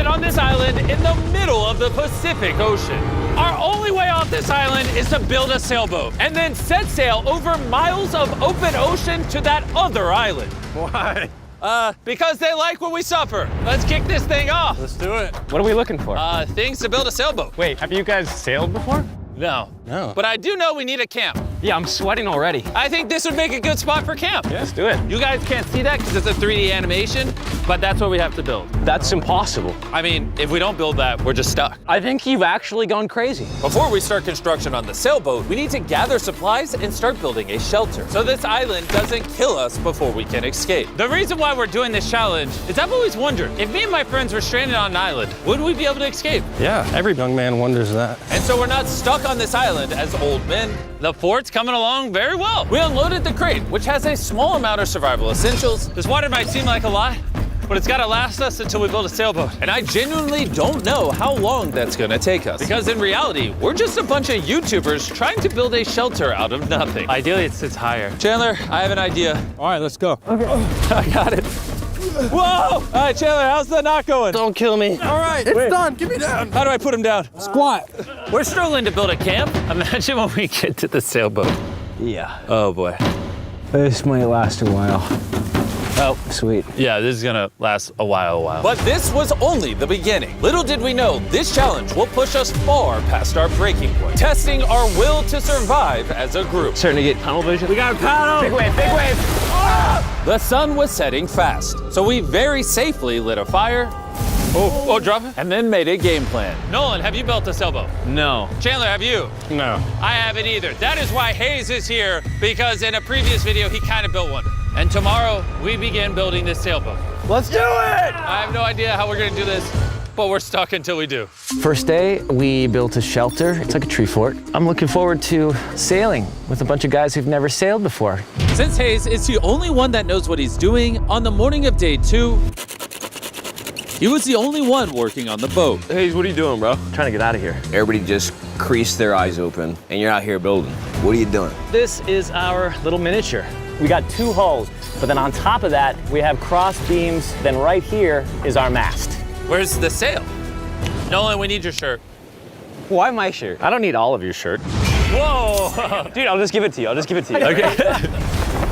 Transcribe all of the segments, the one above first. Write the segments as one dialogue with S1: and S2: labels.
S1: stranded on this island in the middle of the Pacific Ocean. Our only way off this island is to build a sailboat and then set sail over miles of open ocean to that other island.
S2: Why?
S1: Because they like what we suffer. Let's kick this thing off.
S2: Let's do it.
S3: What are we looking for?
S1: Things to build a sailboat.
S3: Wait, have you guys sailed before?
S1: No.
S2: No.
S1: But I do know we need a camp.
S3: Yeah, I'm sweating already.
S1: I think this would make a good spot for camp.
S3: Yeah, let's do it.
S1: You guys can't see that because it's a 3D animation, but that's what we have to build.
S3: That's impossible.
S1: I mean, if we don't build that, we're just stuck.
S3: I think you've actually gone crazy.
S1: Before we start construction on the sailboat, we need to gather supplies and start building a shelter so this island doesn't kill us before we can escape. The reason why we're doing this challenge is I've always wondered, if me and my friends were stranded on an island, would we be able to escape?
S2: Yeah, every young man wonders that.
S1: And so we're not stuck on this island as old men. The fort's coming along very well. We unloaded the crate, which has a small amount of survival essentials. This water might seem like a lot, but it's gotta last us until we build a sailboat. And I genuinely don't know how long that's gonna take us. Because in reality, we're just a bunch of YouTubers trying to build a shelter out of nothing. Ideally, it sits higher. Chandler, I have an idea.
S2: All right, let's go.
S1: I got it. Whoa! All right, Chandler, how's the knot going?
S2: Don't kill me. All right, it's done. Get me down.
S1: How do I put him down?
S2: Squat.
S1: We're struggling to build a camp. Imagine when we get to the sailboat.
S3: Yeah.
S1: Oh boy.
S3: This might last a while. Oh, sweet.
S1: Yeah, this is gonna last a while. But this was only the beginning. Little did we know, this challenge will push us far past our breaking point, testing our will to survive as a group.
S3: Starting to get tunnel vision.
S1: We got a paddle!
S3: Big wave, big wave!
S1: The sun was setting fast, so we very safely lit a fire. Oh, drop it. And then made a game plan. Nolan, have you built a sailboat?
S3: No.
S1: Chandler, have you?
S2: No.
S1: I haven't either. That is why Hayes is here, because in a previous video, he kind of built one. And tomorrow, we begin building this sailboat.
S2: Let's do it!
S1: I have no idea how we're gonna do this, but we're stuck until we do.
S3: First day, we built a shelter. It's like a tree fort. I'm looking forward to sailing with a bunch of guys who've never sailed before.
S1: Since Hayes is the only one that knows what he's doing, on the morning of day 2, he was the only one working on the boat.
S3: Hayes, what are you doing, bro? I'm trying to get out of here.
S4: Everybody just creased their eyes open, and you're out here building. What are you doing?
S3: This is our little miniature. We got 2 hulls, but then on top of that, we have cross beams. Then right here is our mast.
S1: Where's the sail? Nolan, we need your shirt.
S3: Why my shirt? I don't need all of your shirt.
S1: Whoa!
S3: Dude, I'll just give it to you.
S1: Okay.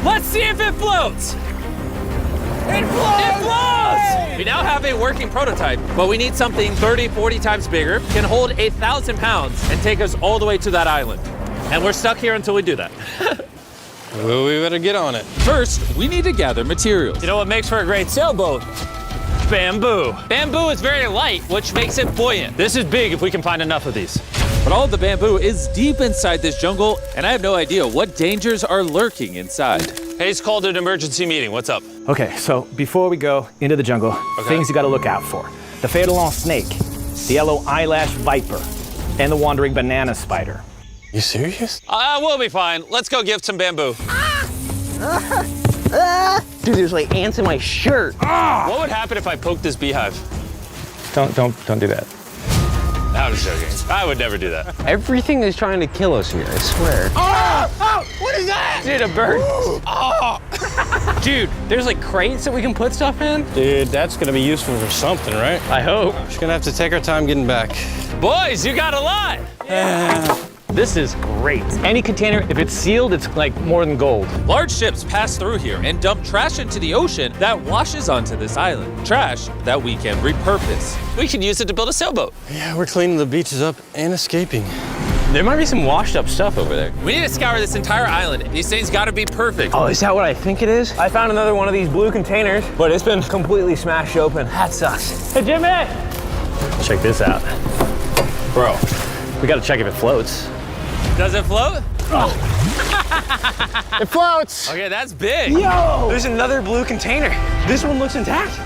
S1: Let's see if it floats. It floats! It floats! We now have a working prototype, but we need something 30, 40 times bigger, can hold 1,000 pounds, and take us all the way to that island. And we're stuck here until we do that.
S2: Well, we better get on it.
S1: First, we need to gather materials. You know what makes for a great sailboat? Bamboo. Bamboo is very light, which makes it buoyant. This is big if we can find enough of these. But all of the bamboo is deep inside this jungle, and I have no idea what dangers are lurking inside. Hayes called an emergency meeting. What's up?
S5: Okay, so before we go into the jungle, things you gotta look out for. The Phaeton snake, the yellow eyelash viper, and the wandering banana spider.
S2: You serious?
S1: We'll be fine. Let's go give some bamboo.
S3: Dude, there's like ants in my shirt.
S1: What would happen if I poked this beehive?
S5: Don't do that.
S1: I was joking. I would never do that.
S3: Everything is trying to kill us here, I swear.
S1: What is that?
S3: Dude, a bird. Dude, there's like crates that we can put stuff in?
S2: Dude, that's gonna be useful for something, right?
S3: I hope.
S2: Just gonna have to take our time getting back.
S1: Boys, you got a lot.
S5: This is great. Any container, if it's sealed, it's like more than gold.
S1: Large ships pass through here and dump trash into the ocean that washes onto this island. Trash that we can repurpose. We can use it to build a sailboat.
S2: Yeah, we're cleaning the beaches up and escaping.
S3: There might be some washed up stuff over there.
S1: We need to scour this entire island. These things gotta be perfect.
S3: Oh, is that what I think it is? I found another one of these blue containers, but it's been completely smashed open. That sucks. Hey, Jimmy! Check this out. Bro, we gotta check if it floats.
S1: Does it float?
S3: It floats!
S1: Okay, that's big.
S3: Yo! There's another blue container. This one looks intact.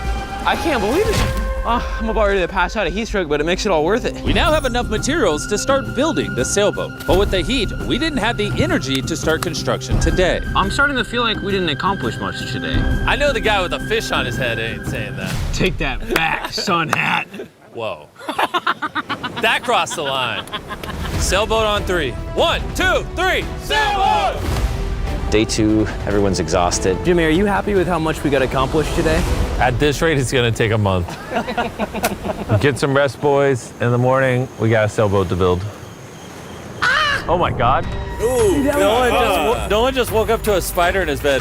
S3: I can't believe it. I'm about ready to pass out a heat stroke, but it makes it all worth it.
S1: We now have enough materials to start building the sailboat. But with the heat, we didn't have the energy to start construction today.
S3: I'm starting to feel like we didn't accomplish much today.
S1: I know the guy with a fish on his head ain't saying that.
S3: Take that back, sun hat.
S1: Whoa. That crossed the line. Sailboat on 3. 1, 2, 3, sailboat!
S5: Day 2, everyone's exhausted. Jimmy, are you happy with how much we got accomplished today?
S1: At this rate, it's gonna take a month. Get some rest, boys. In the morning, we got a sailboat to build. Ah! Oh my God. Ooh, no one just woke up to a spider in his bed.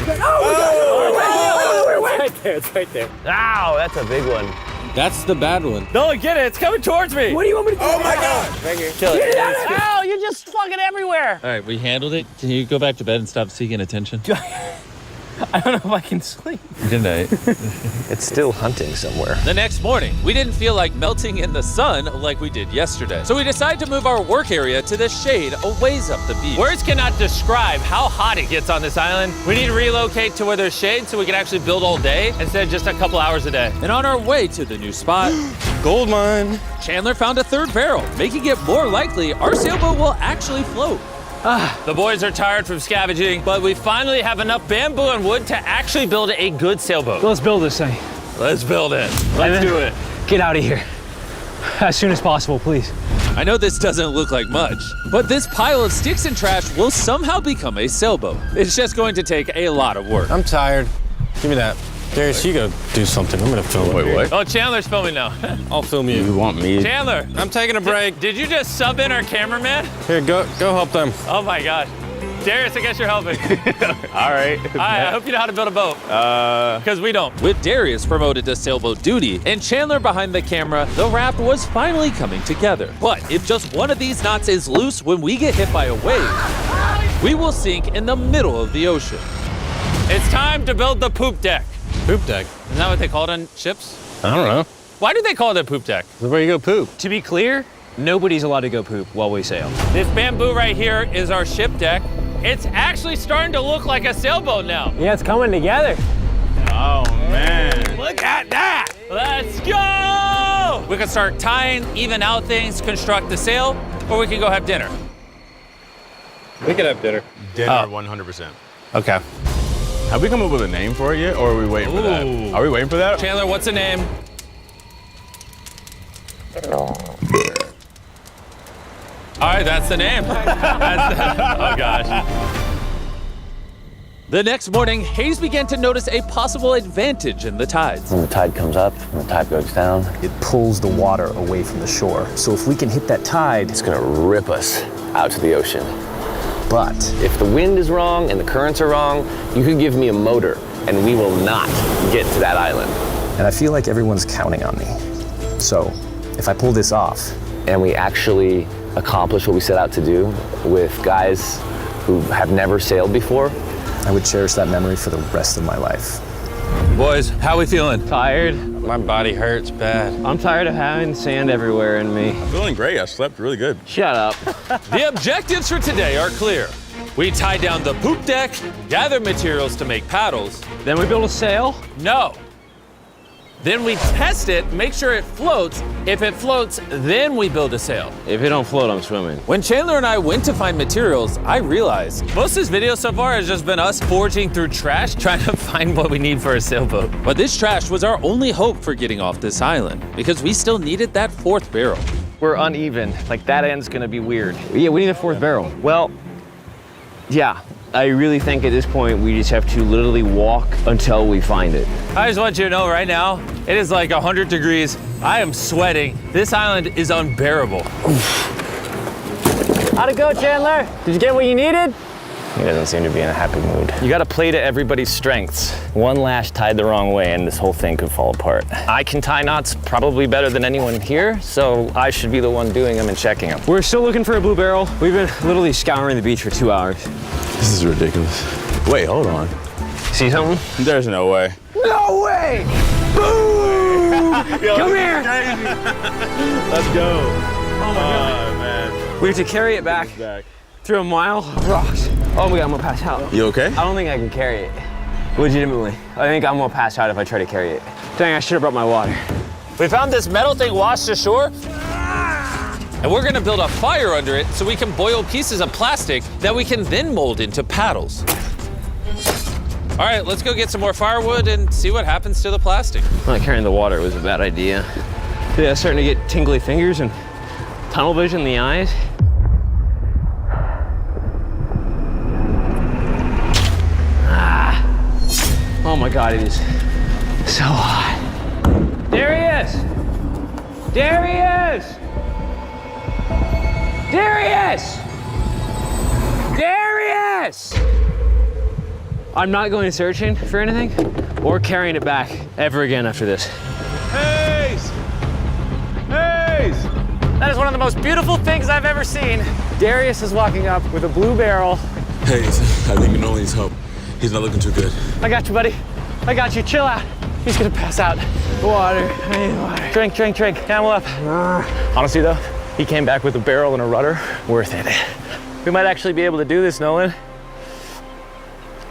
S5: It's right there.
S3: Ow, that's a big one.
S2: That's the bad one.
S1: No, get it, it's coming towards me.
S5: What do you want me to do?
S6: Oh my God!
S1: Kill it.
S3: Ow, you're just fucking everywhere.
S1: All right, we handled it. Can you go back to bed and stop seeking attention?
S5: I don't know if I can sleep.
S1: Good night.
S5: It's still hunting somewhere.
S1: The next morning, we didn't feel like melting in the sun like we did yesterday. So we decided to move our work area to the shade a ways up the beach. Words cannot describe how hot it gets on this island. We need to relocate to where there's shade so we can actually build all day instead of just a couple hours a day. And on our way to the new spot,
S2: Gold mine.
S1: Chandler found a third barrel, making it more likely our sailboat will actually float. The boys are tired from scavenging, but we finally have enough bamboo and wood to actually build a good sailboat.
S3: Let's build this thing.
S1: Let's build it. Let's do it.
S3: Get out of here. As soon as possible, please.
S1: I know this doesn't look like much, but this pile of sticks and trash will somehow become a sailboat. It's just going to take a lot of work.
S2: I'm tired. Give me that. Darius, you go do something. I'm gonna film.
S6: Wait, what?
S1: Oh, Chandler's filming now.
S2: I'll film you.
S6: You want me?
S1: Chandler,
S2: I'm taking a break.
S1: did you just sub in our cameraman?
S2: Here, go help them.
S1: Oh my God. Darius, I guess you're helping.
S6: All right.
S1: I hope you know how to build a boat. Because we don't. With Darius promoted to sailboat duty and Chandler behind the camera, the raft was finally coming together. But if just one of these knots is loose when we get hit by a wave, we will sink in the middle of the ocean. It's time to build the poop deck.
S2: Poop deck.
S1: Isn't that what they call it on ships?
S2: I don't know.
S1: Why do they call it a poop deck?
S2: This is where you go poop.
S5: To be clear, nobody's allowed to go poop while we sail.
S1: This bamboo right here is our ship deck. It's actually starting to look like a sailboat now.
S3: Yeah, it's coming together.
S6: Oh man.
S1: Look at that! Let's go! We can start tying, even out things, construct the sail, or we can go have dinner.
S2: We could have dinner.
S6: Dinner, 100%.
S1: Okay.
S6: Have we come up with a name for it yet, or are we waiting for that? Are we waiting for that?
S1: Chandler, what's the name? All right, that's the name. Oh gosh. The next morning, Hayes began to notice a possible advantage in the tides.
S7: When the tide comes up, when the tide goes down,
S5: It pulls the water away from the shore. So if we can hit that tide,
S7: it's gonna rip us out to the ocean.
S5: but
S7: If the wind is wrong and the currents are wrong, you could give me a motor and we will not get to that island.
S5: and I feel like everyone's counting on me. So if I pull this off,
S7: And we actually accomplish what we set out to do with guys who have never sailed before.
S5: I would cherish that memory for the rest of my life.
S1: Boys, how we feeling?
S3: Tired.
S2: My body hurts bad.
S3: I'm tired of having sand everywhere in me.
S6: Feeling great. I slept really good.
S3: Shut up.
S1: The objectives for today are clear. We tie down the poop deck, gather materials to make paddles.
S3: Then we build a sail.
S1: No. Then we test it, make sure it floats. If it floats, then we build a sail.
S3: If it don't float, I'm swimming.
S1: When Chandler and I went to find materials, I realized most of this video so far has just been us foraging through trash, trying to find what we need for a sailboat. But this trash was our only hope for getting off this island, because we still needed that fourth barrel.
S5: We're uneven. Like that end's gonna be weird.
S3: Yeah, we need a fourth barrel.
S5: Well,
S3: Yeah, I really think at this point we just have to literally walk until we find it.
S1: I just want you to know right now, it is like 100 degrees. I am sweating. This island is unbearable.
S3: How'd it go, Chandler? Did you get what you needed?
S5: he doesn't seem to be in a happy mood. You gotta play to everybody's strengths. One lash tied the wrong way and this whole thing could fall apart. I can tie knots probably better than anyone here, so I should be the one doing them and checking them.
S3: We're still looking for a blue barrel. We've been literally scouring the beach for 2 hours.
S6: This is ridiculous. Wait, hold on.
S3: See something?
S6: There's no way.
S3: No way! Boom! Come here!
S6: Let's go. Oh man.
S3: We have to carry it back through a mile of rocks. Oh my God, I'm gonna pass out.
S6: You okay?
S3: I don't think I can carry it. Legitimately. I think I'm gonna pass out if I try to carry it. Dang, I should have brought my water.
S1: We found this metal thing washed ashore, and we're gonna build a fire under it so we can boil pieces of plastic that we can then mold into paddles. All right, let's go get some more firewood and see what happens to the plastic.
S3: Not carrying the water was a bad idea. Yeah, starting to get tingly fingers and tunnel vision in the eyes.
S4: Oh my God, it is so hot.
S3: Darius! Darius! Darius! Darius! I'm not going searching for anything or carrying it back ever again after this.
S6: Hayes! Hayes!
S5: That is one of the most beautiful things I've ever seen. Darius is walking up with a blue barrel.
S8: Hayes, I think Nolan needs help. He's not looking too good.
S5: I got you, buddy. I got you. Chill out. He's gonna pass out.
S3: Water, I need water.
S5: Drink, drink, drink. Camel up. Honestly, though, he came back with a barrel and a rudder. Worth it. We might actually be able to do this, Nolan.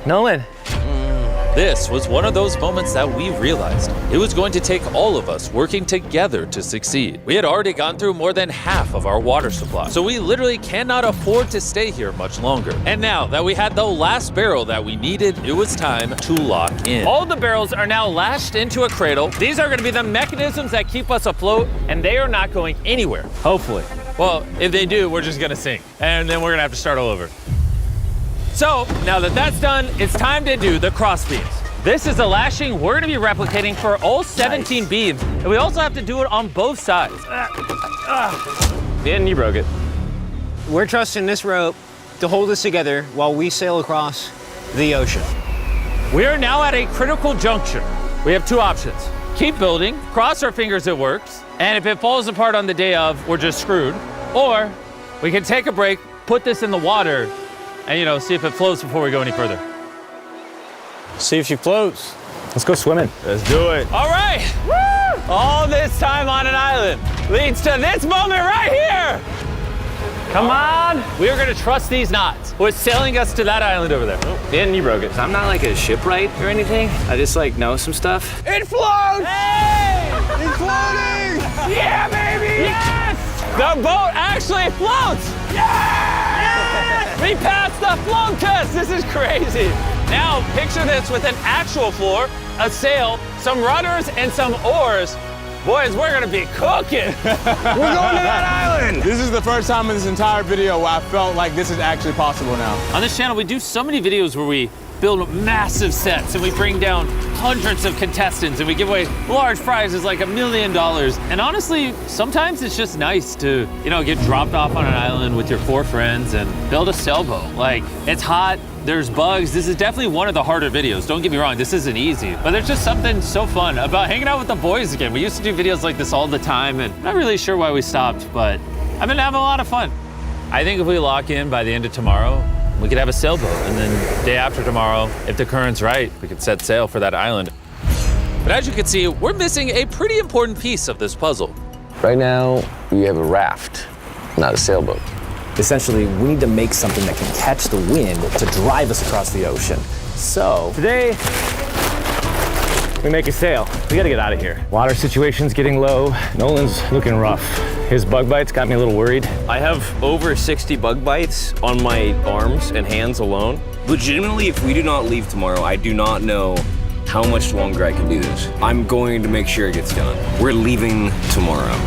S5: Nolan.
S1: This was one of those moments that we realized it was going to take all of us working together to succeed. We had already gone through more than half of our water supply, so we literally cannot afford to stay here much longer. And now that we had the last barrel that we needed, it was time to lock in. All the barrels are now lashed into a cradle. These are going to be the mechanisms that keep us afloat, and they are not going anywhere.
S3: Hopefully.
S1: Well, if they do, we're just going to sink, and then we're going to have to start all over. So, now that that's done, it's time to do the cross beams. This is the lashing we're gonna be replicating for all 17 beams, and we also have to do it on both sides.
S5: And you broke it.
S3: We're trusting this rope to hold us together while we sail across the ocean.
S1: We are now at a critical juncture. We have two options. Keep building, cross our fingers it works, and if it falls apart on the day of, we're just screwed. Or we can take a break, put this in the water, and see if it floats before we go any further.
S2: See if she floats.
S5: Let's go swimming.
S6: Let's do it.
S1: All right, woo! All this time on an island leads to this moment right here.
S5: Come on.
S1: We are gonna trust these knots. We're sailing us to that island over there.
S5: And you broke it.
S3: I'm not like a shipwright or anything. I just know some stuff.
S6: It floats!
S1: Hey!
S6: It's floating!
S1: Yeah, baby! Yes! The boat actually floats! Yes! We passed the float test! This is crazy! Now, picture this with an actual floor, a sail, some rudders, and some oars. Boys, we're gonna be cooking!
S6: We're going to that island! This is the first time in this entire video where I felt like this is actually possible now.
S1: On this channel, we do so many videos where we build massive sets and we bring down hundreds of contestants and we give away large prizes like $1 million. And honestly, sometimes it's just nice to, get dropped off on an island with your 4 friends and build a sailboat. It's hot, there's bugs. This is definitely one of the harder videos. Don't get me wrong, this isn't easy, but there's just something so fun about hanging out with the boys again. We used to do videos like this all the time and I'm not really sure why we stopped, but I've been having a lot of fun. I think if we lock in by the end of tomorrow, we could have a sailboat, and then day after tomorrow, if the current's right, we could set sail for that island. But as you can see, we're missing a pretty important piece of this puzzle.
S7: Right now, we have a raft, not a sailboat.
S9: Essentially, we need to make something that can catch the wind to drive us across the ocean. So,
S5: Today, we make a sail. We gotta get out of here. Water situation's getting low. Nolan's looking rough. His bug bites got me a little worried.
S4: I have over 60 bug bites on my arms and hands alone. Legitimately, if we do not leave tomorrow, I do not know how much longer I can do this. I'm going to make sure it gets done. We're leaving tomorrow.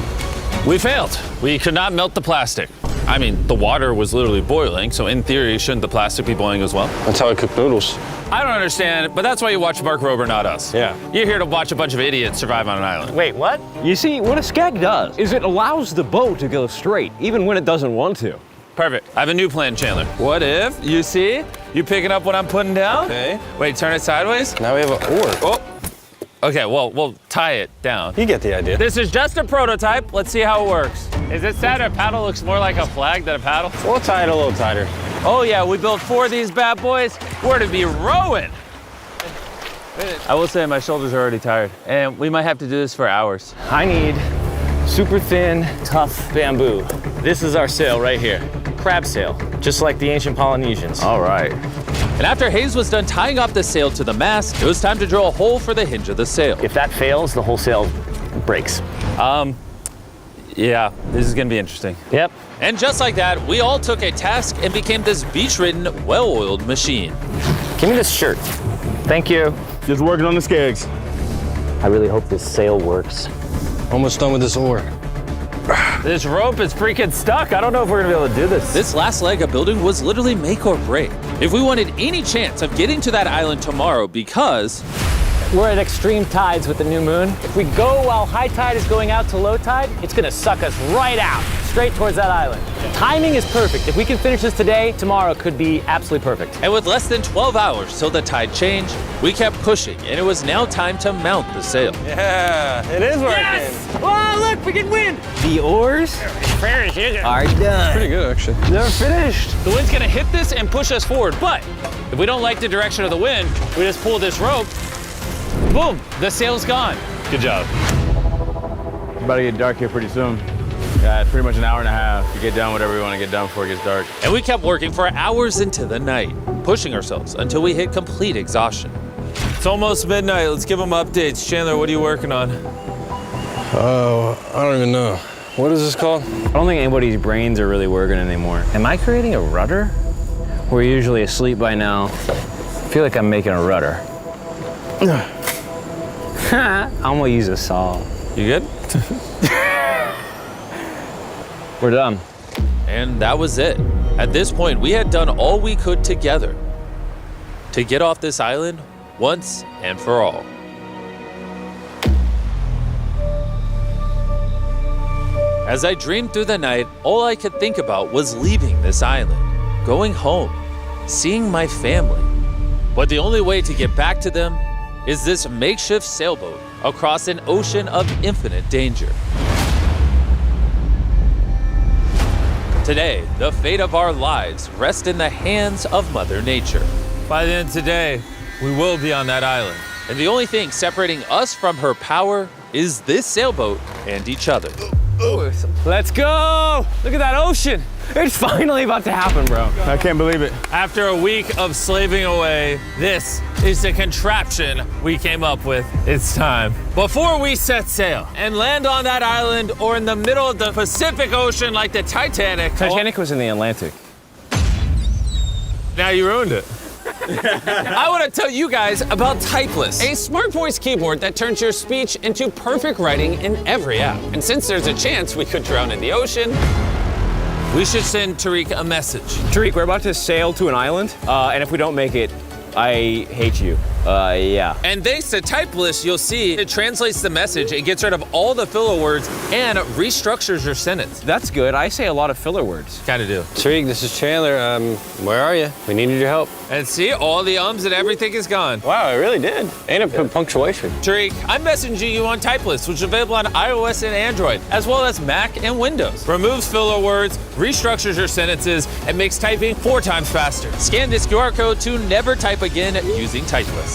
S1: We failed. We could not melt the plastic. I mean, the water was literally boiling, so in theory, shouldn't the plastic be boiling as well?
S2: That's how I cook noodles.
S1: I don't understand, but that's why you watch Mark Rober, not us.
S2: Yeah.
S1: You're here to watch a bunch of idiots survive on an island.
S5: Wait, what?
S3: You see, what a skeg does is it allows the boat to go straight, even when it doesn't want to.
S1: Perfect. I have a new plan, Chandler. What if, you see, you picking up what I'm putting down?
S2: Okay.
S1: Wait, turn it sideways?
S2: Now we have an oar.
S1: Oh. Okay, well, we'll tie it down.
S2: You get the idea.
S1: This is just a prototype. Let's see how it works. Is it sad a paddle looks more like a flag than a paddle?
S2: We'll tie it a little tighter.
S1: Oh yeah, we built 4 of these bad boys. We're to be rowing. I will say my shoulders are already tired, and we might have to do this for hours.
S5: I need super thin, tough bamboo. This is our sail right here. Crab sail, just like the ancient Polynesians.
S1: All right. And after Hayes was done tying off the sail to the mast, it was time to drill a hole for the hinge of the sail.
S5: If that fails, the whole sail breaks.
S1: Yeah, this is gonna be interesting.
S5: Yep.
S1: And just like that, we all took a task and became this beach-ridden, well-oiled machine.
S5: Give me this shirt. Thank you.
S6: Just working on the skegs.
S9: I really hope this sail works.
S2: Almost done with this oar.
S1: This rope is freaking stuck. I don't know if we're gonna be able to do this. This last leg of building was literally make or break. If we wanted any chance of getting to that island tomorrow, because
S5: We're at extreme tides with the new moon. If we go while high tide is going out to low tide, it's gonna suck us right out, straight towards that island. Timing is perfect. If we can finish this today, tomorrow could be absolutely perfect.
S1: And with less than 12 hours till the tide changed, we kept pushing, and it was now time to mount the sail.
S3: Yeah, it is working.
S5: Yes! Oh, look, we can win! The oars are done.
S2: Pretty good, actually.
S3: They're finished.
S1: The wind's gonna hit this and push us forward, but if we don't like the direction of the wind, we just pull this rope, boom, the sail's gone. Good job.
S6: It's about to get dark here pretty soon. Yeah, it's pretty much an hour and a half to get done whatever we want to get done before it gets dark.
S1: And we kept working for hours into the night, pushing ourselves until we hit complete exhaustion. It's almost midnight. Let's give them updates. Chandler, what are you working on?
S2: Oh, I don't even know. What is this called?
S5: I don't think anybody's brains are really working anymore. Am I creating a rudder? We're usually asleep by now. I feel like I'm making a rudder. I'm gonna use a saw.
S1: You good?
S5: We're done.
S1: And that was it. At this point, we had done all we could together to get off this island once and for all. As I dreamed through the night, all I could think about was leaving this island, going home, seeing my family. But the only way to get back to them is this makeshift sailboat across an ocean of infinite danger. Today, the fate of our lives rests in the hands of Mother Nature. By the end of today, we will be on that island. And the only thing separating us from her power is this sailboat and each other.
S3: Let's go! Look at that ocean. It's finally about to happen, bro.
S6: I can't believe it.
S1: After a week of slaving away, this is the contraption we came up with. It's time. Before we set sail and land on that island or in the middle of the Pacific Ocean like the Titanic.
S3: Titanic was in the Atlantic.
S1: Now you ruined it. I want to tell you guys about Typeless, a smart voice keyboard that turns your speech into perfect writing in every app. And since there's a chance we could drown in the ocean, we should send Tariq a message.
S3: Tariq, we're about to sail to an island, and if we don't make it, I hate you. Yeah.
S1: And thanks to Typeless, you'll see it translates the message, it gets rid of all the filler words, and it restructures your sentence.
S3: That's good. I say a lot of filler words.
S1: Kinda do.
S2: Tariq, this is Chandler. Where are you? We needed your help.
S1: And see, all the ums and everything is gone.
S2: Wow, it really did. And a punctuation.
S1: Tariq, I'm messaging you on Typeless, which is available on iOS and Android, as well as Mac and Windows. Removes filler words, restructures your sentences, and makes typing 4 times faster. Scan this QR code to never type again using Typeless.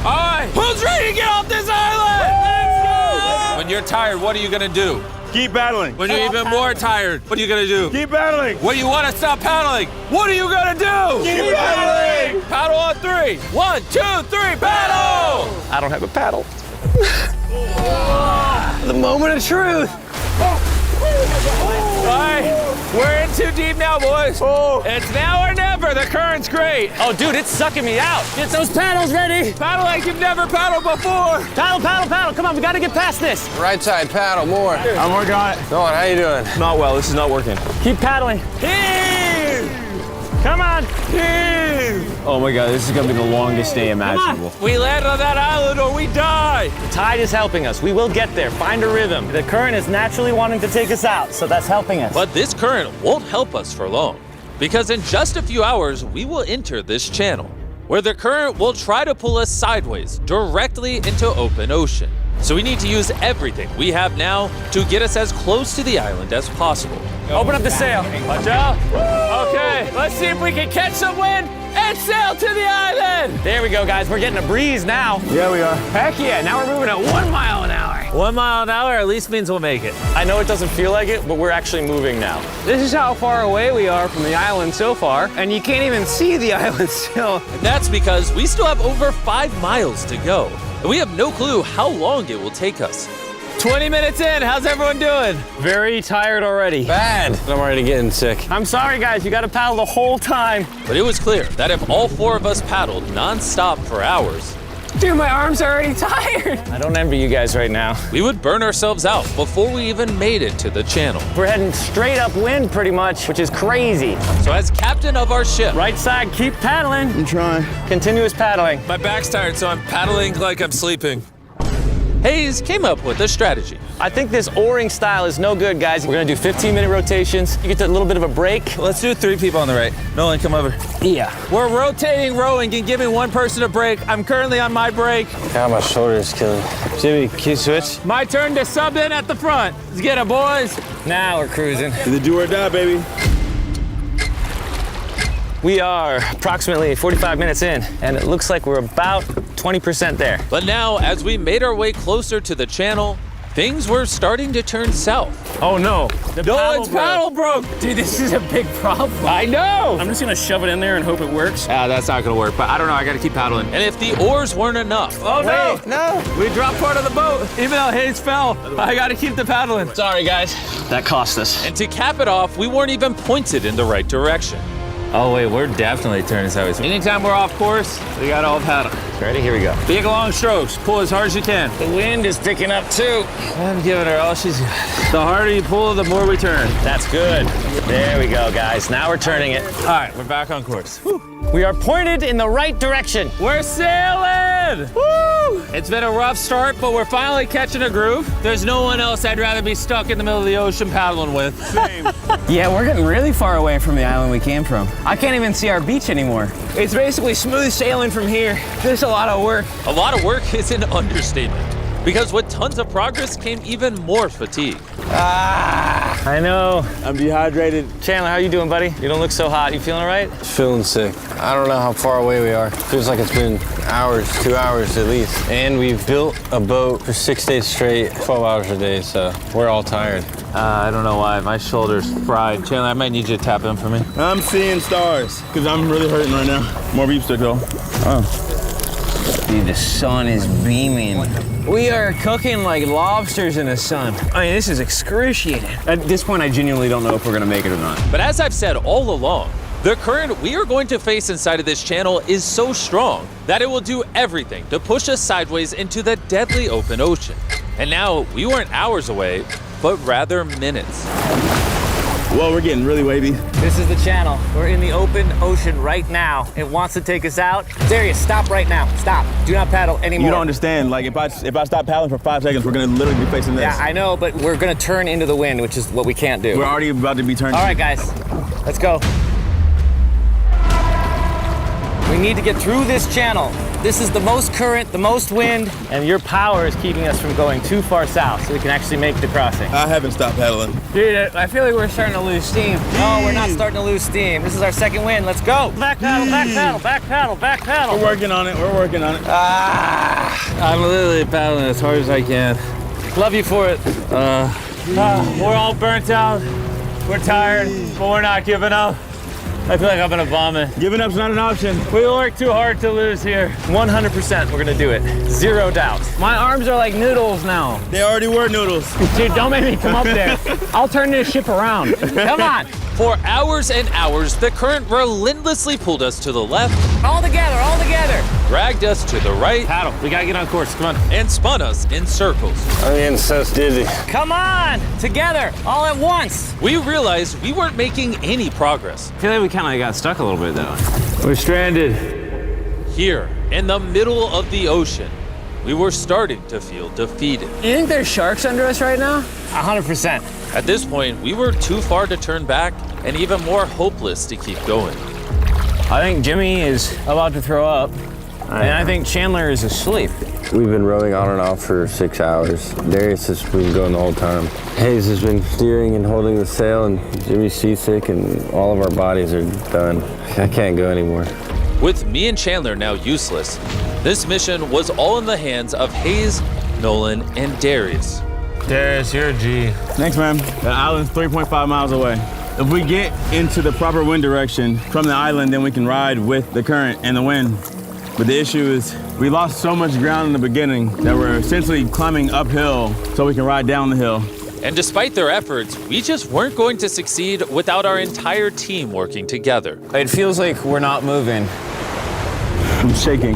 S1: All right, who's ready to get off this island? Let's go! When you're tired, what are you gonna do?
S6: Keep battling.
S1: When you're even more tired, what are you gonna do?
S6: Keep battling.
S1: When you wanna stop paddling, what are you gonna do?
S6: Keep battling.
S1: Paddle on 3. 1, 2, 3, paddle!
S3: I don't have a paddle. The moment of truth.
S1: All right, we're in too deep now, boys. It's now or never. The current's great.
S5: Oh, dude, it's sucking me out. Get those paddles ready.
S1: Paddle like you've never paddled before.
S5: Paddle, paddle, paddle. Come on, we gotta get past this.
S2: Right side, paddle, more.
S6: I'm working on it.
S2: Go on, how you doing?
S3: Not well. This is not working.
S5: Keep paddling. Come on.
S3: Oh my God, this is gonna be the longest day imaginable.
S1: We land on that island or we die.
S5: The tide is helping us. We will get there. Find a rhythm. The current is naturally wanting to take us out, so that's helping us.
S1: But this current won't help us for long, because in just a few hours, we will enter this channel, where the current will try to pull us sideways, directly into open ocean. So we need to use everything we have now to get us as close to the island as possible.
S5: Open up the sail.
S1: Watch out. Okay, let's see if we can catch some wind and sail to the island.
S5: There we go, guys. We're getting a breeze now.
S6: Yeah, we are.
S5: Heck yeah, now we're moving at 1 mile an hour.
S1: 1 mile an hour at least means we'll make it.
S5: I know it doesn't feel like it, but we're actually moving now.
S3: This is how far away we are from the island so far, and you can't even see the island still.
S1: And that's because we still have over 5 miles to go. And we have no clue how long it will take us. 20 minutes in, how's everyone doing?
S5: Very tired already.
S2: Bad. I'm already getting sick.
S5: I'm sorry, guys. You got to paddle the whole time.
S1: But it was clear that if all 4 of us paddled non-stop for hours,
S3: Dude, my arms are already tired.
S5: I don't envy you guys right now.
S1: We would burn ourselves out before we even made it to the channel.
S5: We're heading straight upwind pretty much, which is crazy.
S1: So as captain of our ship,
S5: Right side, keep paddling.
S6: I'm trying.
S5: Continuous paddling.
S1: my back's tired, so I'm paddling like I'm sleeping. Hayes came up with a strategy.
S5: I think this oaring style is no good, guys. We're gonna do 15-minute rotations. You get a little bit of a break.
S1: Let's do 3 people on the right. Nolan, come over.
S5: Yeah.
S1: We're rotating rowing and giving one person a break. I'm currently on my break.
S2: God, my shoulder is killing me. Jimmy, can you switch?
S1: My turn to sub in at the front. Let's get it, boys.
S5: Now we're cruising.
S6: The do or die, baby.
S5: We are approximately 45 minutes in, and it looks like we're about 20% there.
S1: But now, as we made our way closer to the channel, things were starting to turn south.
S3: Oh no. The
S1: Nolan's paddle broke.
S3: Dude, this is a big problem.
S1: I know.
S3: I'm just gonna shove it in there and hope it works.
S1: That's not gonna work, but I don't know, I gotta keep paddling. And if the oars weren't enough. Oh no, no. We dropped part of the boat, even though Hayes fell. I gotta keep the paddling.
S5: Sorry, guys. That cost us.
S1: And to cap it off, we weren't even pointed in the right direction.
S3: Oh wait, we're definitely turning sideways. Anytime we're off course, we got all paddle.
S5: Ready? Here we go.
S3: Big long strokes, pull as hard as you can.
S5: The wind is picking up too.
S3: I'm giving her all she's got. The harder you pull, the more we turn.
S5: That's good. There we go, guys. Now we're turning it.
S3: All right, we're back on course.
S5: We are pointed in the right direction.
S1: We're sailing! Woo! It's been a rough start, but we're finally catching a groove. There's no one else I'd rather be stuck in the middle of the ocean paddling with.
S3: Yeah, we're getting really far away from the island we came from. I can't even see our beach anymore. It's basically smooth sailing from here. There's a lot of work.
S1: A lot of work is an understatement. Because with tons of progress came even more fatigue.
S5: I know.
S6: I'm dehydrated.
S5: Chandler, how you doing, buddy? You don't look so hot. You feeling all right?
S2: Feeling sick. I don't know how far away we are. Feels like it's been hours, 2 hours at least. And we've built a boat for 6 days straight, 12 hours a day, so we're all tired.
S1: I don't know why. My shoulder's fried. Chandler, I might need you to tap in for me.
S6: I'm seeing stars because I'm really hurting right now. More beef stick though.
S3: Dude, the sun is beaming. We are cooking like lobsters in the sun. I mean, this is excruciating. At this point, I genuinely don't know if we're gonna make it or not.
S1: But as I've said all along, the current we are going to face inside of this channel is so strong that it will do everything to push us sideways into the deadly open ocean. And now we weren't hours away, but rather minutes.
S6: Well, we're getting really wavy.
S5: This is the channel. We're in the open ocean right now. It wants to take us out. Darius, stop right now. Stop. Do not paddle anymore.
S6: You don't understand. Like if I stop paddling for 5 seconds, we're gonna literally be facing this.
S5: Yeah, I know, but we're gonna turn into the wind, which is what we can't do.
S6: We're already about to be turning.
S5: All right, guys, let's go. We need to get through this channel. This is the most current, the most wind, and your power is keeping us from going too far south so we can actually make the crossing.
S6: I haven't stopped paddling.
S3: Dude, I feel like we're starting to lose steam.
S5: No, we're not starting to lose steam. This is our second wind. Let's go. Back paddle, back paddle, back paddle, back paddle.
S6: We're working on it. We're working on it.
S3: I'm literally paddling as hard as I can.
S5: Love you for it.
S1: We're all burnt out. We're tired, but we're not giving up. I feel like I'm gonna vomit.
S6: Giving up's not an option.
S1: We work too hard to lose here.
S5: 100% we're gonna do it. Zero doubt.
S3: My arms are like noodles now.
S6: They already were noodles.
S3: Dude, don't make me come up there. I'll turn this ship around. Come on.
S1: For hours and hours, the current relentlessly pulled us to the left,
S5: All together, all together.
S1: dragged us to the right,
S3: Paddle, we gotta get on course, come on.
S1: and spun us in circles.
S2: I'm getting so dizzy.
S5: Come on, together, all at once.
S1: We realized we weren't making any progress.
S3: I feel like we kind of got stuck a little bit though. We're stranded.
S1: Here, in the middle of the ocean, we were starting to feel defeated.
S3: You think there's sharks under us right now?
S5: 100%.
S1: At this point, we were too far to turn back and even more hopeless to keep going.
S3: I think Jimmy is about to throw up. And I think Chandler is asleep.
S2: We've been rowing on and off for 6 hours. Darius has been going the whole time. Hayes has been steering and holding the sail, and Jimmy's seasick, and all of our bodies are done. I can't go anymore.
S1: With me and Chandler now useless, this mission was all in the hands of Hayes, Nolan, and Darius.
S3: Darius, you're a G.
S6: Thanks, man. The island's 3.5 miles away. If we get into the proper wind direction from the island, then we can ride with the current and the wind. But the issue is we lost so much ground in the beginning that we're essentially climbing uphill so we can ride down the hill.
S1: And despite their efforts, we just weren't going to succeed without our entire team working together.
S3: It feels like we're not moving.
S6: I'm shaking.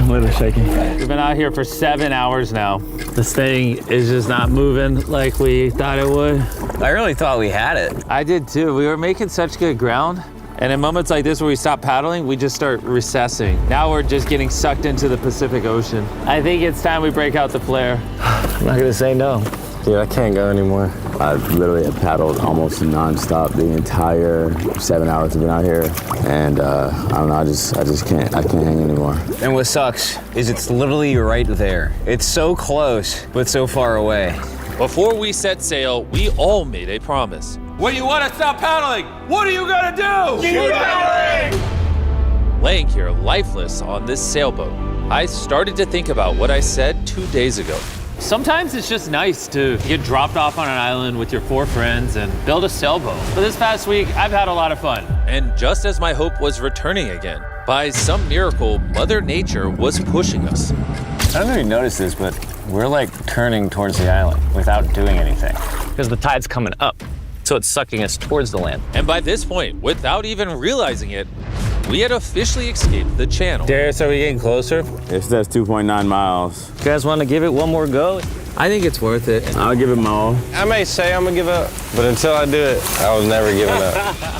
S6: I'm literally shaking.
S1: We've been out here for 7 hours now. This thing is just not moving like we thought it would.
S4: I really thought we had it.
S1: I did too. We were making such good ground. And in moments like this where we stop paddling, we just start recessing. Now we're just getting sucked into the Pacific Ocean. I think it's time we break out the flare.
S5: I'm not gonna say no.
S2: Dude, I can't go anymore.
S10: I literally have paddled almost nonstop the entire 7 hours I've been out here, and I don't know. I just can't. I can't hang anymore.
S4: And what sucks is it's literally right there. It's so close, but so far away.
S1: Before we set sail, we all made a promise. When you want to stop paddling, what are you gonna do? Keep paddling! Laying here lifeless on this sailboat, I started to think about what I said 2 days ago. Sometimes it's just nice to get dropped off on an island with your 4 friends and build a sailboat. But this past week, I've had a lot of fun. And just as my hope was returning again, by some miracle, Mother Nature was pushing us.
S5: I don't know if you noticed this, but we're like turning towards the island without doing anything. Because the tide's coming up, so it's sucking us towards the land.
S1: And by this point, without even realizing it, we had officially escaped the channel.
S2: Darius, are we getting closer?
S6: It says 2.9 miles.
S5: You guys want to give it one more go?
S2: I think it's worth it.
S6: I'll give it my all.
S2: I may say I'm gonna give up, but until I do it, I was never giving up.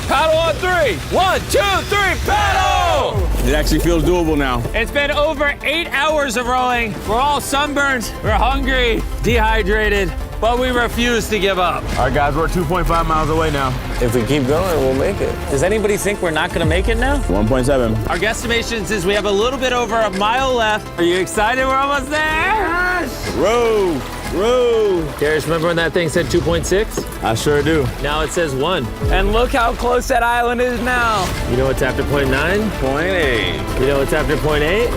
S1: Paddle on 3. 1, 2, 3, paddle!
S6: It actually feels doable now.
S1: It's been over 8 hours of rowing. We're all sunburned, we're hungry, dehydrated, but we refuse to give up.
S6: All right, guys, we're 2.5 miles away now.
S2: If we keep going, we'll make it.
S5: Does anybody think we're not gonna make it now?
S6: 1.7.
S1: Our guesstimation is we have a little bit over a mile left. Are you excited? We're almost there.
S6: Row, row.
S1: Darius, remember when that thing said 2.6?
S6: I sure do.
S1: Now it says 1.
S5: And look how close that island is now.
S1: You know what's after 0.9?
S6: 0.8.
S1: You know what's after 0.8?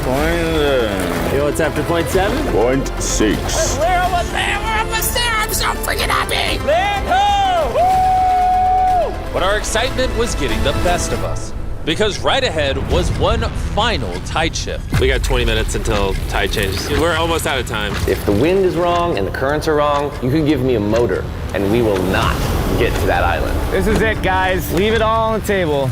S1: You know what's after 0.7?
S6: 0.6.
S1: We're almost there. We're almost there. I'm so freaking happy. Land ho! Woo! But our excitement was getting the best of us. Because right ahead was one final tide shift. We got 20 minutes until tide changes. We're almost out of time.
S7: If the wind is wrong and the currents are wrong, you can give me a motor and we will not get to that island.
S5: This is it, guys. Leave it all on the table.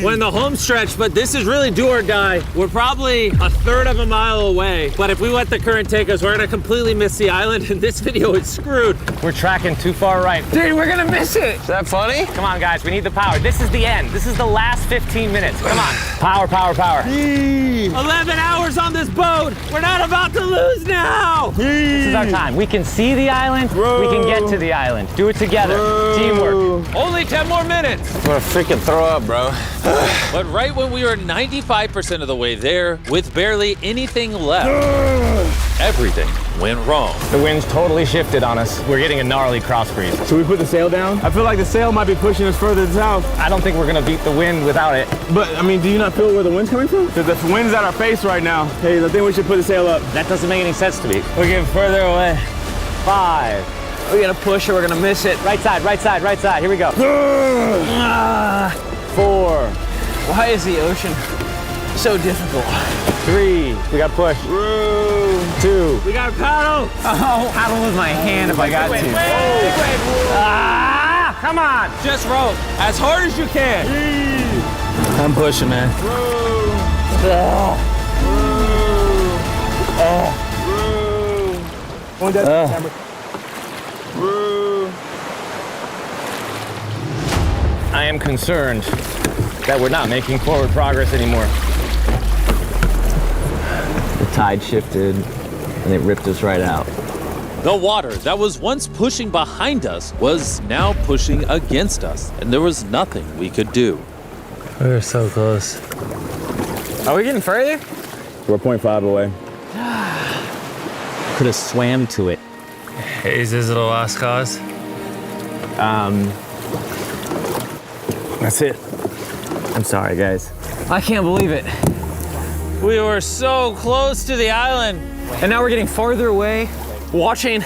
S1: We're in the home stretch, but this is really do or die. We're probably a third of a mile away. But if we let the current take us, we're gonna completely miss the island and this video is screwed.
S5: We're tracking too far right. Dude, we're gonna miss it.
S2: Is that funny?
S5: Come on, guys. We need the power. This is the end. This is the last 15 minutes. Come on. Power, power, power.
S1: 11 hours on this boat. We're not about to lose now.
S5: This is our time. We can see the island. We can get to the island. Do it together. Teamwork.
S1: Only 10 more minutes.
S2: I'm gonna freaking throw up, bro.
S1: But right when we were 95% of the way there, with barely anything left, everything went wrong.
S5: The wind's totally shifted on us. We're getting a gnarly cross breeze.
S6: Should we put the sail down? I feel like the sail might be pushing us further south.
S5: I don't think we're gonna beat the wind without it.
S6: But, I mean, do you not feel where the wind's coming from? Because the wind's at our face right now. Hey, I think we should put the sail up.
S5: That doesn't make any sense to me.
S1: We're getting further away.
S5: 5. We're gonna push or we're gonna miss it. Right side, right side, right side. Here we go. 4.
S1: Why is the ocean so difficult?
S5: 3. We got push. 2.
S1: We got a paddle.
S5: Oh, paddle with my hand if I got to. Come on.
S1: Just row as hard as you can.
S2: I'm pushing, man.
S5: I am concerned that we're not making forward progress anymore.
S7: The tide shifted and it ripped us right out.
S1: The water that was once pushing behind us was now pushing against us, and there was nothing we could do.
S2: We were so close.
S5: Are we getting further?
S6: We're 0.5 away.
S9: Could have swam to it.
S2: Is this a lost cause?
S6: That's it.
S5: I'm sorry, guys. I can't believe it.
S1: We were so close to the island.
S5: And now we're getting farther away, watching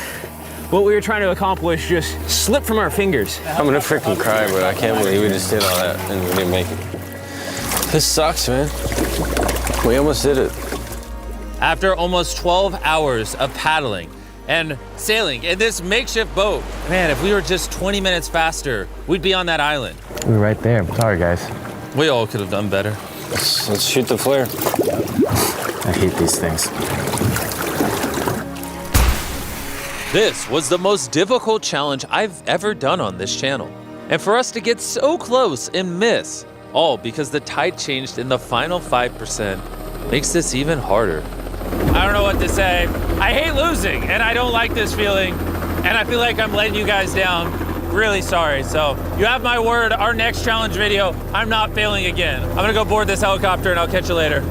S5: what we were trying to accomplish just slip from our fingers.
S2: I'm gonna freaking cry, bro. I can't believe we just did all that and we didn't make it. This sucks, man. We almost did it.
S1: After almost 12 hours of paddling and sailing in this makeshift boat, man, if we were just 20 minutes faster, we'd be on that island.
S5: We were right there. Sorry, guys.
S1: We all could have done better.
S2: Let's shoot the flare.
S9: I hate these things.
S1: This was the most difficult challenge I've ever done on this channel. And for us to get so close and miss, all because the tide changed in the final 5%, makes this even harder. I don't know what to say. I hate losing, and I don't like this feeling, and I feel like I'm letting you guys down. Really sorry. So you have my word, our next challenge video, I'm not failing again. I'm gonna go board this helicopter and I'll catch you later.